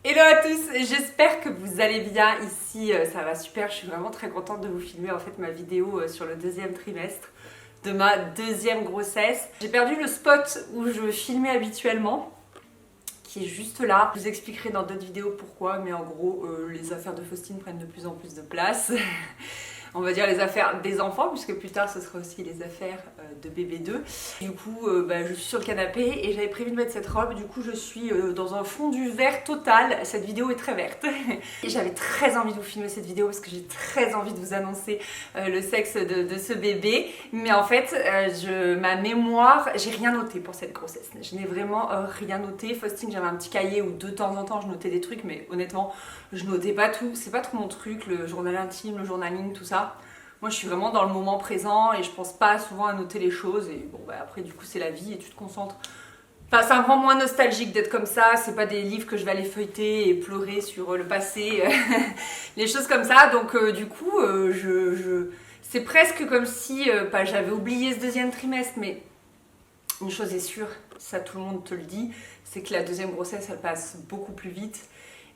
Hello à tous, j'espère que vous allez bien. Ici ça va super, je suis vraiment très contente de vous filmer en fait ma vidéo sur le deuxième trimestre de ma deuxième grossesse. J'ai perdu le spot où je filmais habituellement, qui est juste là. Je vous expliquerai dans d'autres vidéos pourquoi, mais en gros les affaires de Faustine prennent de plus en plus de place. On va dire les affaires des enfants, puisque plus tard ce sera aussi les affaires de bébé 2. Du coup, je suis sur le canapé et j'avais prévu de mettre cette robe. Du coup, je suis dans un fondu vert total. Cette vidéo est très verte. Et j'avais très envie de vous filmer cette vidéo parce que j'ai très envie de vous annoncer le sexe de ce bébé. Mais en fait, ma mémoire, j'ai rien noté pour cette grossesse. Je n'ai vraiment rien noté. Faustine, j'avais un petit cahier où de temps en temps je notais des trucs, mais honnêtement, je notais pas tout. C'est pas trop mon truc, le journal intime, le journaling, tout ça. Moi je suis vraiment dans le moment présent et je pense pas souvent à noter les choses et bon après du coup c'est la vie et tu te concentres. Enfin c'est un grand moins nostalgique d'être comme ça, c'est pas des livres que je vais aller feuilleter et pleurer sur le passé, les choses comme ça, donc du coup c'est presque comme si j'avais oublié ce deuxième trimestre, mais une chose est sûre, ça tout le monde te le dit, c'est que la deuxième grossesse elle passe beaucoup plus vite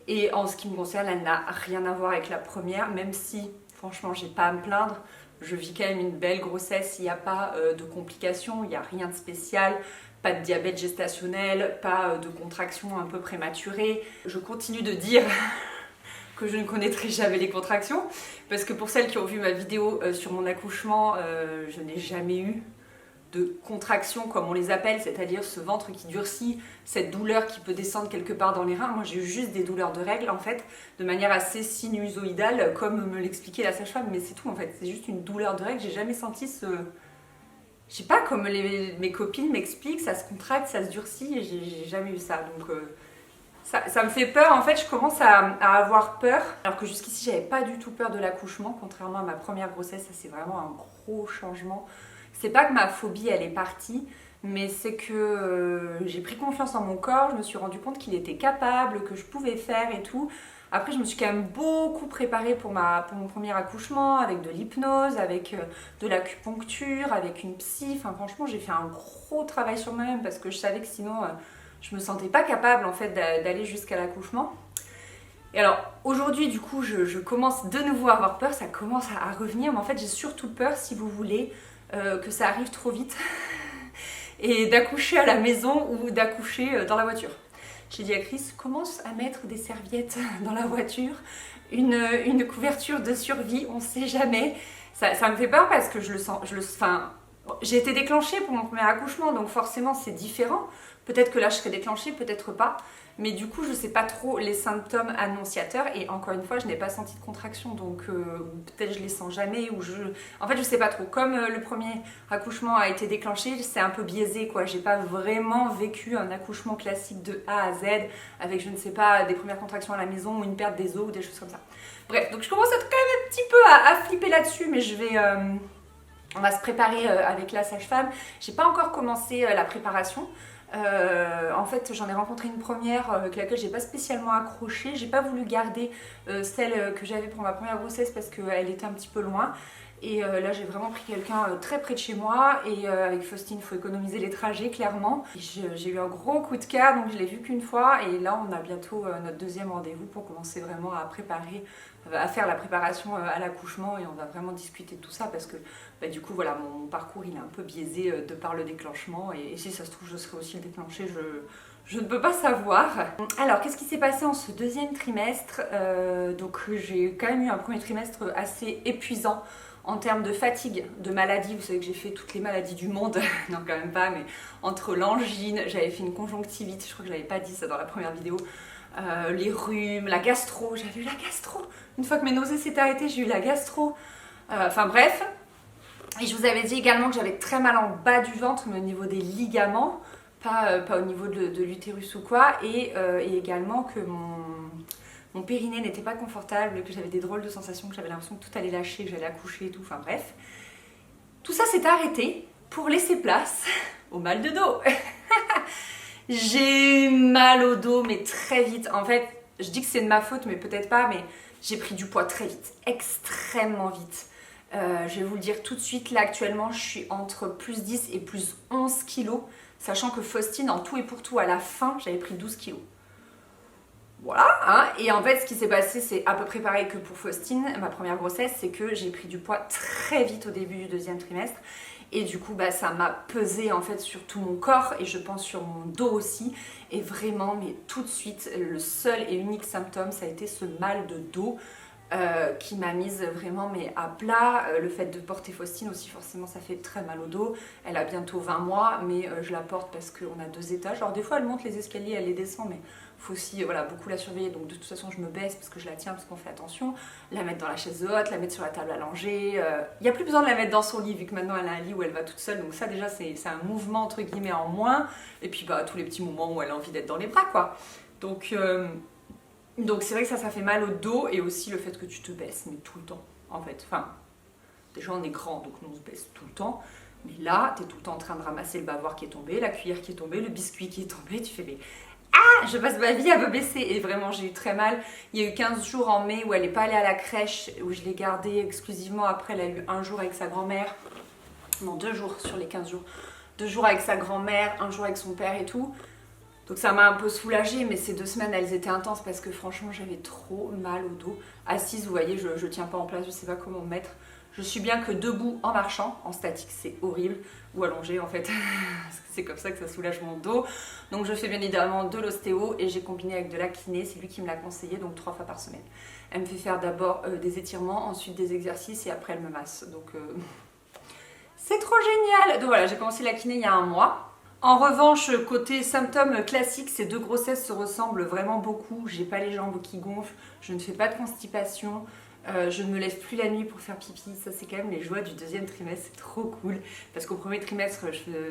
et en ce qui me concerne elle n'a rien à voir avec la première, même si franchement, j'ai pas à me plaindre. Je vis quand même une belle grossesse. Il n'y a pas de complications, il n'y a rien de spécial. Pas de diabète gestationnel, pas de contractions un peu prématurées. Je continue de dire que je ne connaîtrai jamais les contractions. Parce que pour celles qui ont vu ma vidéo sur mon accouchement, je n'ai jamais eu de contraction comme on les appelle, c'est-à-dire ce ventre qui durcit, cette douleur qui peut descendre quelque part dans les reins. Moi j'ai eu juste des douleurs de règles en fait, de manière assez sinusoïdale, comme me l'expliquait la sage-femme, mais c'est tout en fait, c'est juste une douleur de règles, j'ai jamais senti ce... Je sais pas, comme mes copines m'expliquent, ça se contracte, ça se durcit, et j'ai jamais eu ça, donc... Ça me fait peur, en fait je commence à avoir peur, alors que jusqu'ici j'avais pas du tout peur de l'accouchement, contrairement à ma première grossesse, ça c'est vraiment un gros changement. C'est pas que ma phobie elle est partie, mais c'est que j'ai pris confiance en mon corps, je me suis rendu compte qu'il était capable, que je pouvais faire et tout. Après je me suis quand même beaucoup préparée pour mon premier accouchement, avec de l'hypnose, avec de l'acupuncture, avec une psy, enfin franchement j'ai fait un gros travail sur moi-même parce que je savais que sinon je me sentais pas capable en fait d'aller jusqu'à l'accouchement. Et alors aujourd'hui du coup je commence de nouveau à avoir peur, ça commence à revenir, mais en fait j'ai surtout peur si vous voulez que ça arrive trop vite et d'accoucher à la maison ou d'accoucher dans la voiture. J'ai dit à Chris, commence à mettre des serviettes dans la voiture, une couverture de survie, on sait jamais. Ça me fait peur parce que je le sens, j'ai été déclenchée pour mon premier accouchement, donc forcément c'est différent. Peut-être que là je serai déclenchée, peut-être pas. Mais du coup je sais pas trop les symptômes annonciateurs et encore une fois je n'ai pas senti de contraction, donc peut-être je les sens jamais ou en fait je sais pas trop. Comme le premier accouchement a été déclenché, c'est un peu biaisé quoi. J'ai pas vraiment vécu un accouchement classique de A à Z avec je ne sais pas des premières contractions à la maison ou une perte des os ou des choses comme ça. Bref, donc je commence quand même un petit peu à flipper là-dessus, mais je vais... on va se préparer avec la sage-femme. J'ai pas encore commencé la préparation. En fait, j'en ai rencontré une première avec laquelle j'ai pas spécialement accroché. J'ai pas voulu garder celle que j'avais pour ma première grossesse parce qu'elle était un petit peu loin. Et là, j'ai vraiment pris quelqu'un très près de chez moi. Et avec Faustine, il faut économiser les trajets, clairement. J'ai eu un gros coup de cœur, donc je l'ai vue qu'une fois. Et là, on a bientôt notre deuxième rendez-vous pour commencer vraiment à préparer, à faire la préparation à l'accouchement. Et on va vraiment discuter de tout ça parce que du coup, voilà, mon parcours, il est un peu biaisé de par le déclenchement. Et si ça se trouve, je serai aussi déclenchée, je ne peux pas savoir. Alors, qu'est-ce qui s'est passé en ce deuxième trimestre? Donc, j'ai quand même eu un premier trimestre assez épuisant en termes de fatigue, de maladie. Vous savez que j'ai fait toutes les maladies du monde, non quand même pas, mais entre l'angine, j'avais fait une conjonctivite, je crois que je n'avais pas dit ça dans la première vidéo, les rhumes, la gastro, j'avais eu la gastro. Une fois que mes nausées s'étaient arrêtées, j'ai eu la gastro. Enfin bref. Et je vous avais dit également que j'avais très mal en bas du ventre, mais au niveau des ligaments, pas au niveau de l'utérus ou quoi, et également que mon périnée n'était pas confortable, que j'avais des drôles de sensations, que j'avais l'impression que tout allait lâcher, que j'allais accoucher et tout, enfin bref. Tout ça s'est arrêté pour laisser place au mal de dos. J'ai eu mal au dos, mais très vite. En fait, je dis que c'est de ma faute, mais peut-être pas, mais j'ai pris du poids très vite, extrêmement vite. Je vais vous le dire tout de suite, là actuellement je suis entre plus 10 et plus 11 kilos, sachant que Faustine en tout et pour tout à la fin j'avais pris 12 kilos. Voilà, hein. Et en fait, ce qui s'est passé, c'est à peu près pareil que pour Faustine, ma première grossesse, c'est que j'ai pris du poids très vite au début du deuxième trimestre. Et du coup, bah, ça m'a pesé en fait sur tout mon corps et je pense sur mon dos aussi. Et vraiment, mais tout de suite, le seul et unique symptôme, ça a été ce mal de dos qui m'a mise vraiment mais à plat. Le fait de porter Faustine aussi, forcément, ça fait très mal au dos. Elle a bientôt 20 mois, mais je la porte parce qu'on a 2 étages. Alors des fois, elle monte les escaliers, elle les descend, mais faut aussi voilà, beaucoup la surveiller. Donc de toute façon, je me baisse parce que je la tiens, parce qu'on fait attention. La mettre dans la chaise haute, la mettre sur la table allongée. Il n'y a plus besoin de la mettre dans son lit, vu que maintenant elle a un lit où elle va toute seule. Donc ça déjà, c'est un mouvement entre guillemets en moins. Et puis bah, tous les petits moments où elle a envie d'être dans les bras, quoi. Donc c'est vrai que ça fait mal au dos et aussi le fait que tu te baisses, mais tout le temps en fait. Enfin, déjà on est grand donc nous on se baisse tout le temps. Mais là, tu es tout le temps en train de ramasser le bavoir qui est tombé, la cuillère qui est tombée, le biscuit qui est tombé. Tu fais mais ah, je passe ma vie à me baisser. Et vraiment j'ai eu très mal. Il y a eu 15 jours en mai où elle n'est pas allée à la crèche, où je l'ai gardée exclusivement. Après elle a eu un jour avec sa grand-mère. Non, 2 jours sur les 15 jours. 2 jours avec sa grand-mère, un jour avec son père et tout. Donc ça m'a un peu soulagée, mais ces 2 semaines, elles étaient intenses parce que franchement, j'avais trop mal au dos. Assise, vous voyez, je tiens pas en place, je sais pas comment me mettre. Je suis bien que debout en marchant, en statique, c'est horrible. Ou allongée en fait, c'est comme ça que ça soulage mon dos. Donc je fais bien évidemment de l'ostéo et j'ai combiné avec de la kiné, c'est lui qui me l'a conseillé, donc 3 fois par semaine. Elle me fait faire d'abord des étirements, ensuite des exercices et après elle me masse. Donc c'est trop génial. Donc voilà, j'ai commencé la kiné il y a 1 mois. En revanche, côté symptômes classiques, ces 2 grossesses se ressemblent vraiment beaucoup. J'ai pas les jambes qui gonflent, je ne fais pas de constipation, je ne me lève plus la nuit pour faire pipi. Ça, c'est quand même les joies du 2e trimestre, c'est trop cool. Parce qu'au 1er trimestre,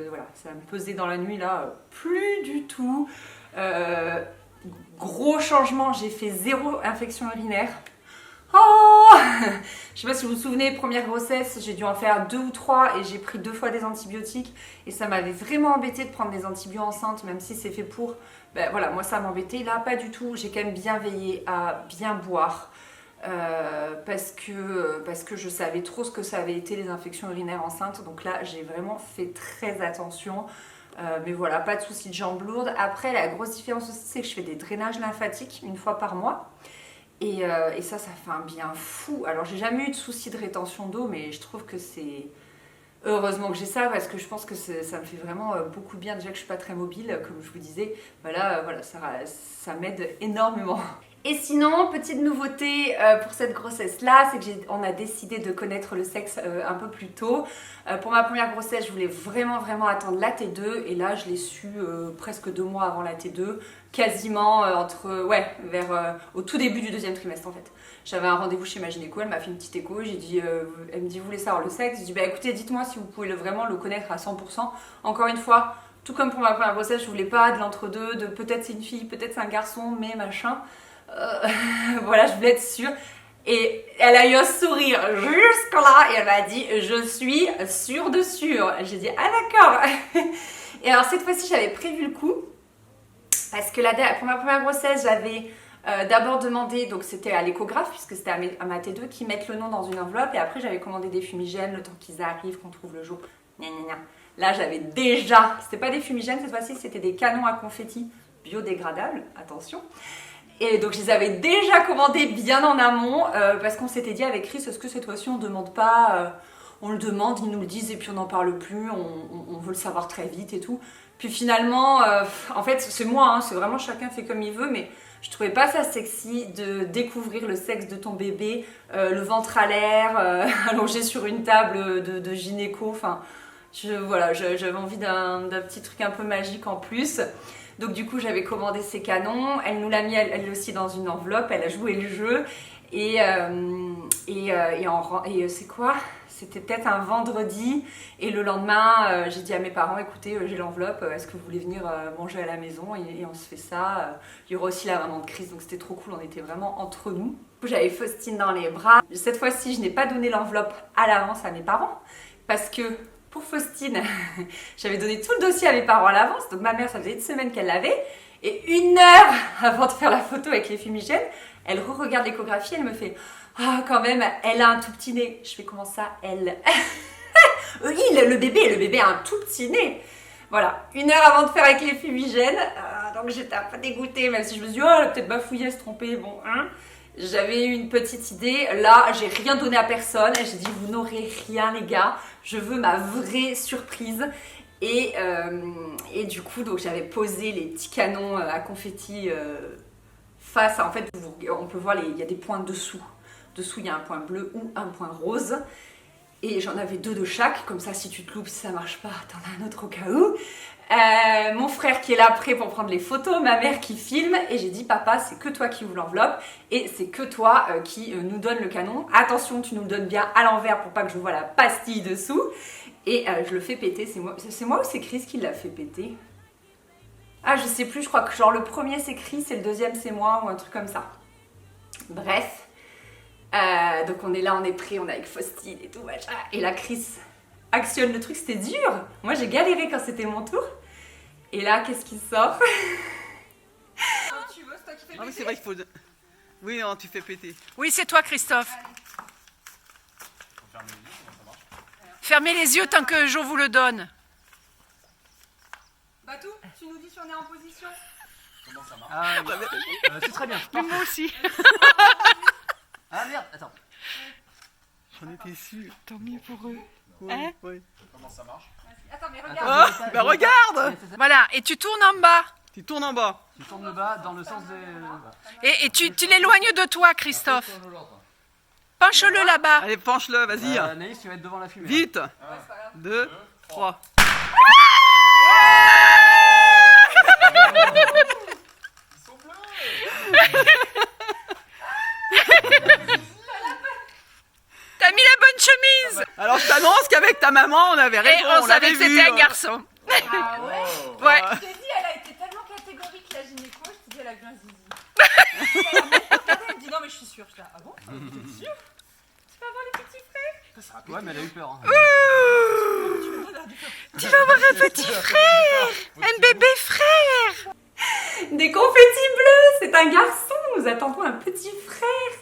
voilà, ça me pesait dans la nuit, là, plus du tout. Gros changement, j'ai fait 0 infection urinaire. Oh je sais pas si vous vous souvenez, première grossesse, j'ai dû en faire 2 ou 3 et j'ai pris 2 fois des antibiotiques et ça m'avait vraiment embêté de prendre des antibiotiques enceintes, même si c'est fait pour. Ben voilà, moi ça m'embêtait. Là, pas du tout. J'ai quand même bien veillé à bien boire parce que je savais trop ce que ça avait été les infections urinaires enceintes. Donc là, j'ai vraiment fait très attention. Mais voilà, pas de soucis de jambes lourdes. Après, la grosse différence aussi, c'est que je fais des drainages lymphatiques 1 fois par mois. Et ça fait un bien fou. Alors j'ai jamais eu de soucis de rétention d'eau, mais je trouve que c'est... Heureusement que j'ai ça, parce que je pense que ça me fait vraiment beaucoup de bien. Déjà que je suis pas très mobile, comme je vous disais. Voilà, ça m'aide énormément. Et sinon, petite nouveauté pour cette grossesse-là, c'est qu'on a décidé de connaître le sexe un peu plus tôt. Pour ma première grossesse, je voulais vraiment attendre la T2 et là, je l'ai su presque 2 mois avant la T2, quasiment au tout début du 2e trimestre en fait. J'avais un rendez-vous chez ma gynéco, elle m'a fait une petite écho, elle me dit vous voulez savoir le sexe? J'ai dit bah écoutez, dites-moi si vous pouvez vraiment le connaître à 100%. Encore une fois, tout comme pour ma première grossesse, je voulais pas de l'entre-deux, de peut-être c'est une fille, peut-être c'est un garçon, mais machin. Voilà, je voulais être sûre. Et elle a eu un sourire jusque là et elle m'a dit je suis sûre de sûre. J'ai dit ah d'accord. Et alors cette fois-ci j'avais prévu le coup parce que pour ma première grossesse j'avais d'abord demandé, donc c'était à l'échographe puisque c'était à ma T2 qui mettent le nom dans une enveloppe et après j'avais commandé des fumigènes le temps qu'ils arrivent, qu'on trouve le jour. Gna, gna, gna. Là j'avais déjà, c'était pas des fumigènes cette fois-ci, c'était des canons à confetti biodégradables, attention. Et donc je les avais déjà commandés bien en amont parce qu'on s'était dit avec Chris, est-ce que cette fois-ci on demande pas, on le demande, ils nous le disent et puis on n'en parle plus, on veut le savoir très vite et tout. Puis finalement, en fait c'est moi, hein, c'est vraiment chacun fait comme il veut, mais je trouvais pas ça sexy de découvrir le sexe de ton bébé, le ventre à l'air, allongé sur une table de gynéco, enfin j'avais envie d'un petit truc un peu magique en plus. Donc du coup j'avais commandé ces canons, elle nous l'a mis elle aussi dans une enveloppe, elle a joué le jeu et c'est quoi? C'était peut-être un vendredi et le lendemain j'ai dit à mes parents écoutez j'ai l'enveloppe, est-ce que vous voulez venir manger à la maison et on se fait ça. Il y aura aussi la maman de Chris donc c'était trop cool, on était vraiment entre nous. J'avais Faustine dans les bras. Cette fois-ci je n'ai pas donné l'enveloppe à l'avance à mes parents parce que pour Faustine, j'avais donné tout le dossier à mes parents à l'avance, donc ma mère, ça faisait 1 semaine qu'elle l'avait, et 1 heure avant de faire la photo avec les fumigènes, elle re-regarde l'échographie, elle me fait « Ah, quand même, elle a un tout petit nez ». Je fais « Comment ça, elle ?» Oui, le bébé a un tout petit nez. Voilà, 1 heure avant de faire avec les fumigènes, donc j'étais un peu dégoûtée, même si je me suis dit, oh, elle a peut-être bafouillé, se tromper, bon, hein. J'avais eu une petite idée, là, j'ai rien donné à personne, j'ai dit, vous n'aurez rien les gars, je veux ma vraie surprise. Et du coup, donc j'avais posé les petits canons à confetti face à, en fait, on peut voir, il y a des points dessous. Dessous, il y a un point bleu ou un point rose. Et j'en avais 2 de chaque, comme ça si tu te loupes, si ça marche pas, t'en as un autre au cas où. Mon frère qui est là prêt pour prendre les photos, ma mère qui filme, et j'ai dit papa c'est que toi qui ouvre l'enveloppe et c'est que toi qui nous donne le canon. Attention, tu nous le donnes bien à l'envers pour pas que je vois la pastille dessous. Et je le fais péter, c'est moi ou c'est Chris qui l'a fait péter? Ah je sais plus, je crois que genre le premier c'est Chris et le deuxième c'est moi ou un truc comme ça. Bref. Donc on est là, on est prêt, on est avec Faustine et tout machin. Et là Chris actionne le truc, c'était dur. Moi j'ai galéré quand c'était mon tour. Et là qu'est-ce qui sort? Tu veux, c'est toi qui fais péter. Ah oui c'est vrai qu'il faut... Oui non tu fais péter. Oui c'est toi Christophe. Fermez les yeux tant que Jo vous le donne. Batou, tu nous dis si on est en position. Comment ça marche? C'est très bien. Mais moi aussi. Ah merde, attends. J'en étais sûr. Tant mieux pour eux. Ouais, Hein ouais. Comment ça marche? Attends mais regarde. Oh, bah regarde. Voilà, et tu tournes en bas. Tu tournes en bas. Tu tournes le bas dans le sens des... Et tu l'éloignes de toi Christophe. Penche-le là-bas. Allez penche-le, vas-y. Naïs, tu vas être devant la fumée. Vite. Ouais, c'est pas grave. 2, 3. Ils sont bleus. T'as mis la bonne chemise. Alors je t'annonce qu'avec ta maman on avait raison. Et on savait l'avait que c'était vu, un garçon. Ah ouais. Oh. Ouais. Je t'ai dit, elle a été tellement catégorique la gynéco, je t'ai dit elle a vu un zizi. Elle me dit non mais je suis sûre. Je dis ah bon? T'es sûre? Tu vas voir les petits frères? Ouais, mais elle a eu peur. Hein. Tu vas avoir un petit frère. Un bébé frère. Des confettis bleus, c'est un garçon, nous attendons un petit frère.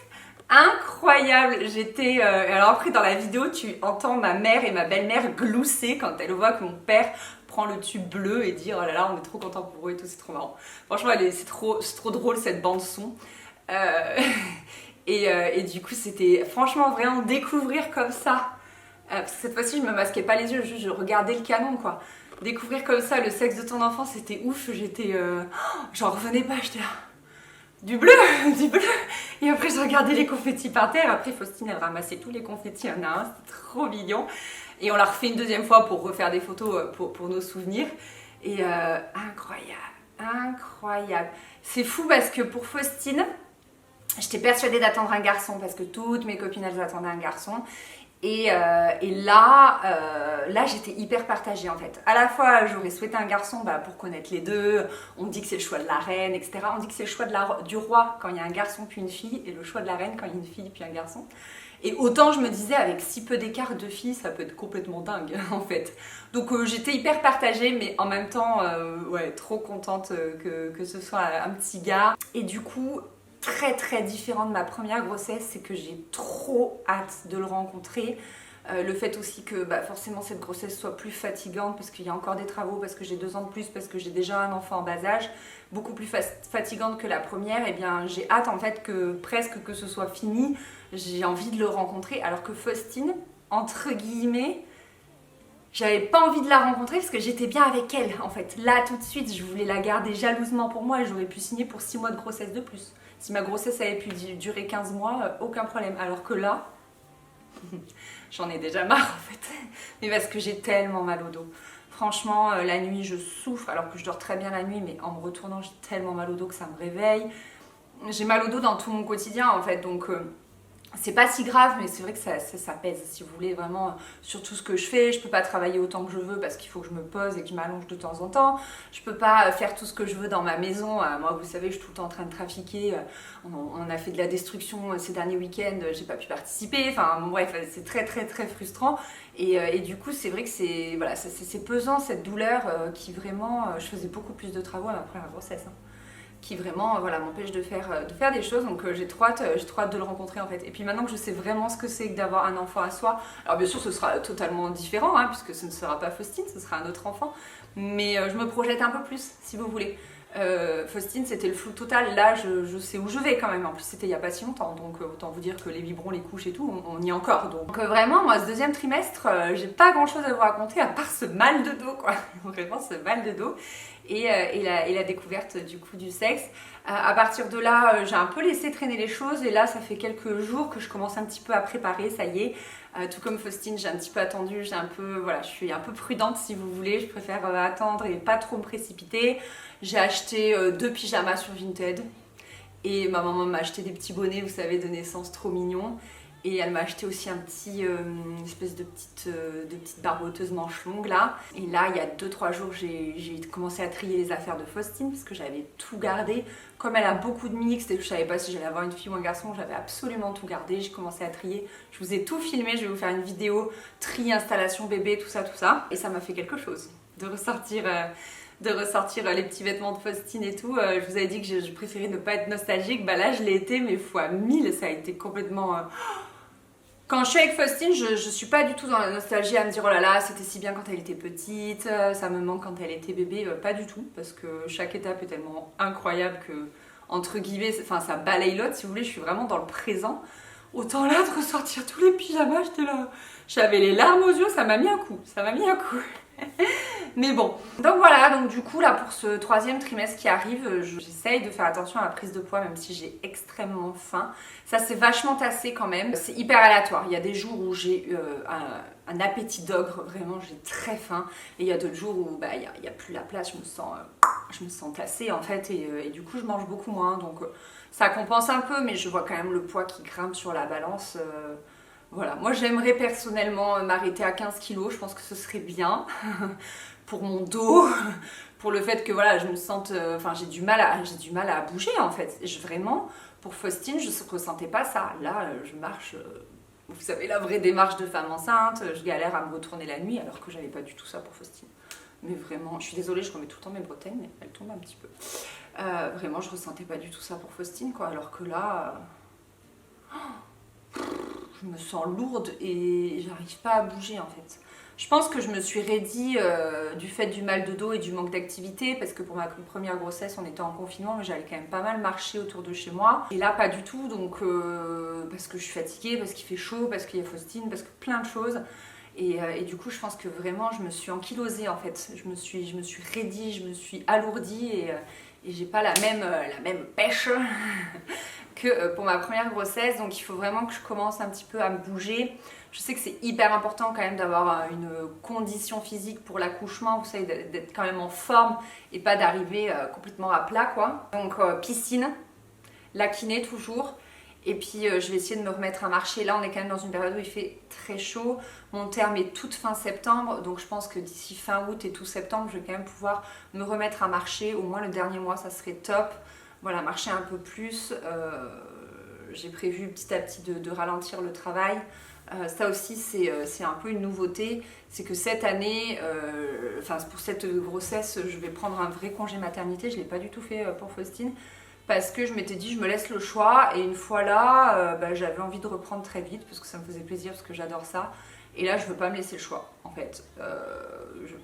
Incroyable, j'étais... alors après dans la vidéo tu entends ma mère et ma belle-mère glousser quand elles voient que mon père prend le tube bleu et dire oh là là on est trop contents pour eux et tout, c'est trop marrant. Franchement c'est trop drôle cette bande son. Et du coup c'était franchement vraiment découvrir comme ça. Parce que cette fois-ci je me masquais pas les yeux, juste je regardais le canon quoi. Découvrir comme ça le sexe de ton enfant c'était ouf, j'étais... j'en revenais pas, j'étais là... Du bleu, du bleu. Et après, je regardais les confettis par terre. Après, Faustine, elle ramassait tous les confettis un à un. C'était trop mignon. Et on l'a refait une deuxième fois pour refaire des photos pour nos souvenirs. Et incroyable, incroyable. C'est fou parce que pour Faustine, j'étais persuadée d'attendre un garçon parce que toutes mes copines, elles attendaient un garçon. Et là j'étais hyper partagée en fait. À la fois, j'aurais souhaité un garçon pour connaître les deux. On dit que c'est le choix de la reine, etc. On dit que c'est le choix du roi quand il y a un garçon puis une fille, et le choix de la reine quand il y a une fille puis un garçon. Et autant je me disais, avec si peu d'écart, 2 filles, ça peut être complètement dingue en fait. Donc j'étais hyper partagée, mais en même temps, ouais, trop contente que ce soit un petit gars. Et du coup... très différent de ma première grossesse, c'est que j'ai trop hâte de le rencontrer. Le fait aussi que forcément cette grossesse soit plus fatigante parce qu'il y a encore des travaux, parce que j'ai 2 ans de plus, parce que j'ai déjà un enfant en bas âge, beaucoup plus fatigante que la première, et bien j'ai hâte en fait que presque que ce soit fini, j'ai envie de le rencontrer, alors que Faustine, entre guillemets, j'avais pas envie de la rencontrer parce que j'étais bien avec elle en fait. Là tout de suite, je voulais la garder jalousement pour moi et j'aurais pu signer pour 6 mois de grossesse de plus. Si ma grossesse avait pu durer 15 mois, aucun problème. Alors que là, j'en ai déjà marre en fait. Mais parce que j'ai tellement mal au dos. Franchement, la nuit, je souffre alors que je dors très bien la nuit, mais en me retournant, j'ai tellement mal au dos que ça me réveille. J'ai mal au dos dans tout mon quotidien en fait, donc... c'est pas si grave, mais c'est vrai que ça pèse, si vous voulez, vraiment, sur tout ce que je fais. Je peux pas travailler autant que je veux parce qu'il faut que je me pose et que je m'allonge de temps en temps. Je peux pas faire tout ce que je veux dans ma maison. Moi, vous savez, je suis tout le temps en train de trafiquer. On a fait de la destruction ces derniers week-ends, j'ai pas pu participer. Enfin, bon, bref, c'est très frustrant. Et du coup, c'est vrai que c'est voilà, c'est pesant, cette douleur qui vraiment... je faisais beaucoup plus de travaux à ma première grossesse. Hein. qui vraiment voilà, m'empêche de faire des choses. Donc j'ai trop hâte de le rencontrer en fait. Et puis maintenant que je sais vraiment ce que c'est que d'avoir un enfant à soi, alors bien sûr ce sera totalement différent hein, puisque ce ne sera pas Faustine, ce sera un autre enfant, mais je me projette un peu plus si vous voulez. Faustine c'était le flou total, là je sais où je vais quand même, en plus c'était il n'y a pas si longtemps, donc autant vous dire que les biberons, les couches et tout, on y est encore. Donc vraiment moi ce deuxième trimestre, j'ai pas grand chose à vous raconter à part ce mal de dos quoi, vraiment ce mal de dos. Et la découverte du coup du sexe. À partir de là, j'ai un peu laissé traîner les choses et là ça fait quelques jours que je commence un petit peu à préparer, ça y est. Tout comme Faustine, j'ai un petit peu attendu, voilà, je suis un peu prudente si vous voulez, je préfère attendre et pas trop me précipiter. J'ai acheté 2 pyjamas sur Vinted et ma maman m'a acheté des petits bonnets, vous savez, de naissance trop mignons. Et elle m'a acheté aussi une espèce de petite barboteuse manche longue là. Et là, il y a 2-3 jours, j'ai commencé à trier les affaires de Faustine parce que j'avais tout gardé. Comme elle a beaucoup de mixtes et que je savais pas si j'allais avoir une fille ou un garçon, j'avais absolument tout gardé. J'ai commencé à trier. Je vous ai tout filmé, je vais vous faire une vidéo tri, installation bébé, tout ça. Et ça m'a fait quelque chose de ressortir les petits vêtements de Faustine et tout. Je vous avais dit que je préférais ne pas être nostalgique. Bah là, je l'ai été, mais fois 1000, ça a été complètement... Quand je suis avec Faustine, je suis pas du tout dans la nostalgie à me dire oh là là, c'était si bien quand elle était petite, ça me manque quand elle était bébé, pas du tout, parce que chaque étape est tellement incroyable que, entre guillemets, enfin ça balaye l'autre, si vous voulez, je suis vraiment dans le présent. Autant là, de ressortir tous les pyjamas, j'étais là, j'avais les larmes aux yeux, ça m'a mis un coup. Mais bon, donc voilà, donc du coup là pour ce 3e trimestre qui arrive, j'essaye de faire attention à la prise de poids même si j'ai extrêmement faim. Ça s'est vachement tassé quand même, c'est hyper aléatoire. Il y a des jours où j'ai un appétit d'ogre, vraiment j'ai très faim. Et il y a d'autres jours où bah, il n'y a plus la place, je me sens tassée en fait et du coup je mange beaucoup moins. Donc ça compense un peu mais je vois quand même le poids qui grimpe sur la balance. Voilà, moi j'aimerais personnellement m'arrêter à 15 kilos, je pense que ce serait bien pour mon dos, pour le fait que voilà, je me sente, enfin j'ai du mal à bouger en fait. Vraiment, pour Faustine, je ne ressentais pas ça. Là, je marche, vous savez, la vraie démarche de femme enceinte, je galère à me retourner la nuit alors que j'avais pas du tout ça pour Faustine. Mais vraiment, je suis désolée, je remets tout le temps mes bretelles, mais elles tombent un petit peu. Vraiment, je ressentais pas du tout ça pour Faustine, quoi, alors que là... je me sens lourde et j'arrive pas à bouger en fait. Je pense que je me suis raidie du fait du mal de dos et du manque d'activité parce que pour ma première grossesse on était en confinement mais j'allais quand même pas mal marcher autour de chez moi. Et là pas du tout donc parce que je suis fatiguée, parce qu'il fait chaud, parce qu'il y a Faustine, parce que plein de choses. Et du coup je pense que vraiment je me suis ankylosée en fait. Je me suis raidie, je me suis alourdie et j'ai pas la même pêche que pour ma première grossesse, donc il faut vraiment que je commence un petit peu à me bouger. Je sais que c'est hyper important quand même d'avoir une condition physique pour l'accouchement, vous savez, d'être quand même en forme et pas d'arriver complètement à plat quoi. Donc piscine, la kiné toujours, et puis je vais essayer de me remettre à marcher. Là on est quand même dans une période où il fait très chaud, mon terme est toute fin septembre, donc je pense que d'ici fin août et tout septembre, je vais quand même pouvoir me remettre à marcher, au moins le dernier mois ça serait top. Voilà, marcher un peu plus, j'ai prévu petit à petit de ralentir le travail. Ça aussi c'est un peu une nouveauté, c'est que cette année, enfin pour cette grossesse, je vais prendre un vrai congé maternité, je ne l'ai pas du tout fait pour Faustine, parce que je m'étais dit je me laisse le choix, et une fois là, j'avais envie de reprendre très vite, parce que ça me faisait plaisir, parce que j'adore ça. Et là, je veux pas me laisser le choix, en fait.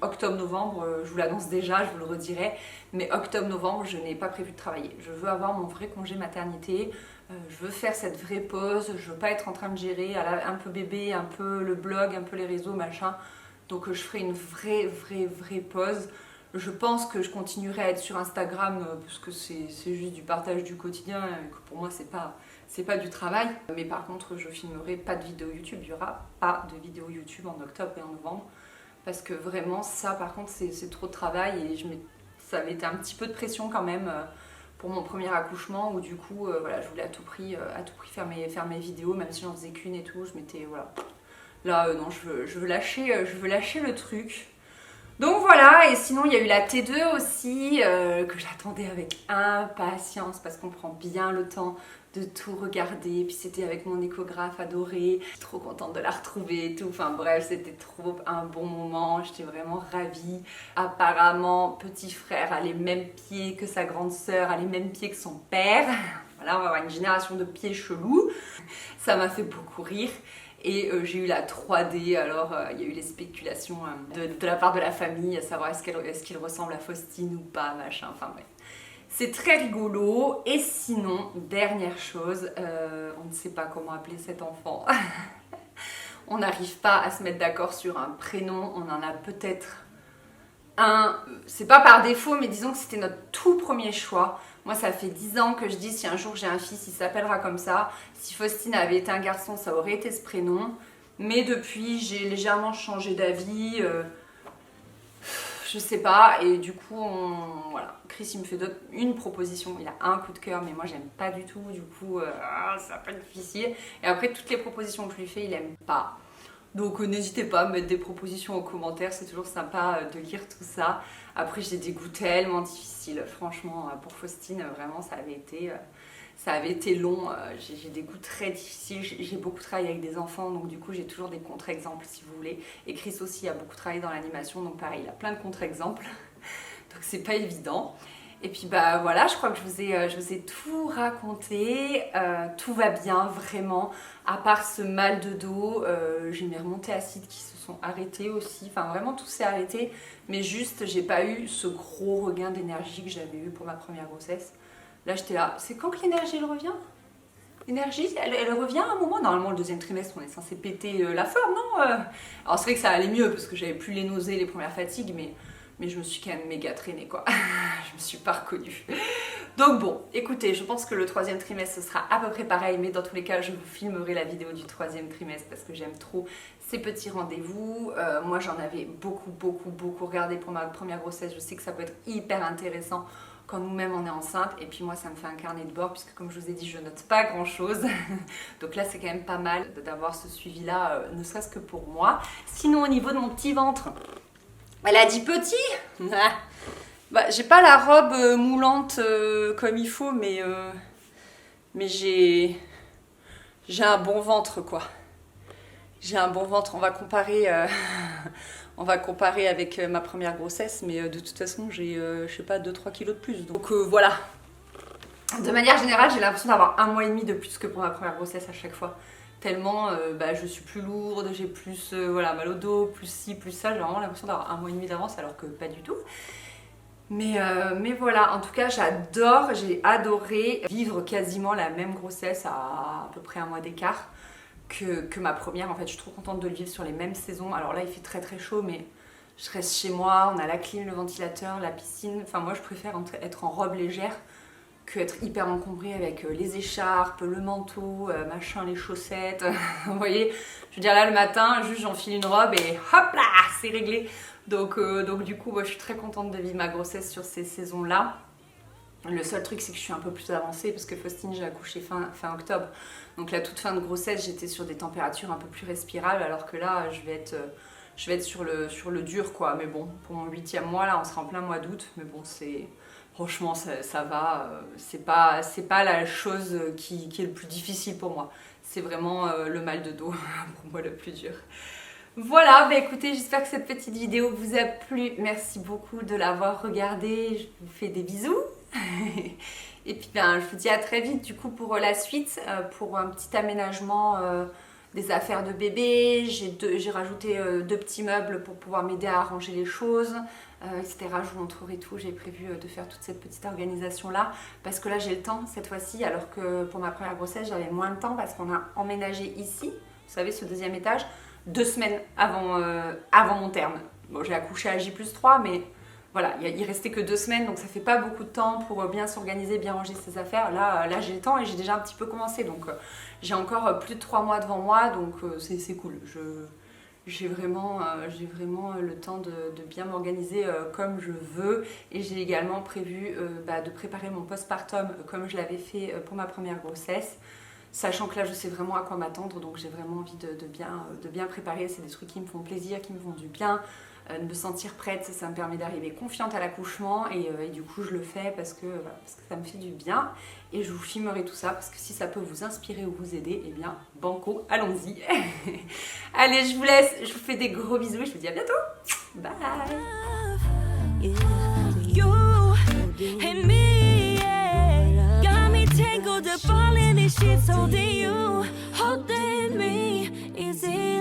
Octobre-novembre, je vous l'annonce déjà, je vous le redirai, mais octobre-novembre, je n'ai pas prévu de travailler. Je veux avoir mon vrai congé maternité, je veux faire cette vraie pause, je veux pas être en train de gérer un peu bébé, un peu le blog, un peu les réseaux, machin. Donc je ferai une vraie pause. Je pense que je continuerai à être sur Instagram, parce que c'est juste du partage du quotidien, et que pour moi, c'est pas du travail, mais par contre je filmerai pas de vidéo YouTube, il y aura pas de vidéo YouTube en octobre et en novembre parce que vraiment ça par contre c'est trop de travail et ça avait été un petit peu de pression quand même pour mon premier accouchement où du coup voilà, je voulais à tout prix faire mes vidéos même si j'en faisais qu'une et tout, je m'étais voilà. Là non, je veux lâcher le truc. Donc voilà, et sinon il y a eu la T2 aussi, que j'attendais avec impatience parce qu'on prend bien le temps de tout regarder. Puis c'était avec mon échographe adoré, je suis trop contente de la retrouver et tout. Enfin bref, c'était trop un bon moment, j'étais vraiment ravie. Apparemment, petit frère a les mêmes pieds que sa grande sœur, a les mêmes pieds que son père. Voilà, on va avoir une génération de pieds chelous. Ça m'a fait beaucoup rire. Et j'ai eu la 3D, alors il y a eu les spéculations de la part de la famille, à savoir est-ce qu'il ressemble à Faustine ou pas, machin, enfin bref. C'est très rigolo. Et sinon, dernière chose, on ne sait pas comment appeler cet enfant. On n'arrive pas à se mettre d'accord sur un prénom, on en a peut-être un, c'est pas par défaut, mais disons que c'était notre tout premier choix. Moi, ça fait 10 ans que je dis si un jour j'ai un fils, il s'appellera comme ça. Si Faustine avait été un garçon, ça aurait été ce prénom. Mais depuis, j'ai légèrement changé d'avis. Je sais pas. Et du coup, voilà. Chris, il me fait une proposition. Il a un coup de cœur, mais moi, j'aime pas du tout. Du coup, ça peut être difficile. Et après, toutes les propositions que je lui fais, il aime pas. Donc n'hésitez pas à mettre des propositions en commentaire, c'est toujours sympa de lire tout ça. Après j'ai des goûts tellement difficiles, franchement pour Faustine vraiment ça avait été long, j'ai des goûts très difficiles, j'ai beaucoup travaillé avec des enfants donc du coup j'ai toujours des contre-exemples si vous voulez. Et Chris aussi a beaucoup travaillé dans l'animation donc pareil il a plein de contre-exemples, donc c'est pas évident. Et puis bah voilà, je crois que je vous ai tout raconté, tout va bien vraiment, à part ce mal de dos, j'ai mes remontées acides qui se sont arrêtées aussi, enfin vraiment tout s'est arrêté, mais juste j'ai pas eu ce gros regain d'énergie que j'avais eu pour ma première grossesse. Là j'étais là, c'est quand que l'énergie elle revient? L'énergie, elle revient à un moment, normalement le deuxième trimestre on est censé péter la forme, non? Alors c'est vrai que ça allait mieux parce que j'avais plus les nausées, les premières fatigues, mais je me suis quand même méga traînée quoi, je me suis pas reconnue. Donc bon, écoutez, je pense que le troisième trimestre ce sera à peu près pareil, mais dans tous les cas je vous filmerai la vidéo du troisième trimestre parce que j'aime trop ces petits rendez-vous. Moi j'en avais beaucoup regardé pour ma première grossesse, je sais que ça peut être hyper intéressant quand nous-mêmes on est enceinte, et puis moi ça me fait un carnet de bord puisque comme je vous ai dit je note pas grand chose, donc là c'est quand même pas mal d'avoir ce suivi là, ne serait-ce que pour moi. Sinon au niveau de mon petit ventre, elle a dit petit. Bah, j'ai pas la robe moulante comme il faut, mais j'ai un bon ventre quoi. J'ai un bon ventre. On va comparer, avec ma première grossesse, mais de toute façon j'ai, je sais pas, 2-3 kilos de plus. Donc voilà. De manière générale, j'ai l'impression d'avoir 1 mois et demi de plus que pour ma première grossesse à chaque fois. Tellement je suis plus lourde, j'ai plus voilà, mal au dos, plus ci, plus ça, j'ai vraiment l'impression d'avoir 1 mois et demi d'avance alors que pas du tout. Mais voilà, en tout cas j'adore, j'ai adoré vivre quasiment la même grossesse à peu près 1 mois d'écart que ma première. En fait je suis trop contente de le vivre sur les mêmes saisons. Alors là il fait très chaud mais je reste chez moi, on a la clim, le ventilateur, la piscine. Enfin moi je préfère être en robe légère que être hyper encombrée avec les écharpes, le manteau, machin, les chaussettes. Vous voyez, je veux dire là le matin, juste j'enfile une robe et hop là, c'est réglé. Donc du coup, moi, je suis très contente de vivre ma grossesse sur ces saisons-là. Le seul truc, c'est que je suis un peu plus avancée parce que Faustine, j'ai accouché fin octobre. Donc la toute fin de grossesse, j'étais sur des températures un peu plus respirables, alors que là, je vais être sur le dur, quoi. Mais bon, pour mon 8e mois, là, on sera en plein mois d'août. Mais bon, franchement, ça va. C'est pas la chose qui est le plus difficile pour moi. C'est vraiment le mal de dos, pour moi, le plus dur. Voilà, bah écoutez, j'espère que cette petite vidéo vous a plu. Merci beaucoup de l'avoir regardée. Je vous fais des bisous. Et puis ben, je vous dis à très vite du coup pour la suite, pour un petit aménagement des affaires de bébé. J'ai rajouté 2 petits meubles pour pouvoir m'aider à arranger les choses, etc. Je vous montrerai tout. J'ai prévu de faire toute cette petite organisation là parce que là j'ai le temps cette fois-ci, alors que pour ma première grossesse j'avais moins de temps parce qu'on a emménagé ici, vous savez, ce 2e étage, 2 semaines avant mon terme. Bon, j'ai accouché à J+3, mais voilà, il restait que 2 semaines, donc ça fait pas beaucoup de temps pour bien s'organiser, bien ranger ses affaires. Là j'ai le temps et j'ai déjà un petit peu commencé, donc j'ai encore plus de 3 mois devant moi, donc c'est cool. J'ai vraiment le temps de bien m'organiser comme je veux, et j'ai également prévu de préparer mon postpartum comme je l'avais fait pour ma première grossesse. Sachant que là je sais vraiment à quoi m'attendre, donc j'ai vraiment envie de bien préparer. C'est des trucs qui me font plaisir, qui me font du bien. de me sentir prête, ça me permet d'arriver confiante à l'accouchement et du coup je le fais parce que ça me fait du bien et je vous filmerai tout ça parce que si ça peut vous inspirer ou vous aider, eh bien banco, allons-y. Allez, je vous laisse, je vous fais des gros bisous et je vous dis à bientôt. Bye. You and me, yeah. Got me tangled up all in these sheets, holding you, holding me. Is it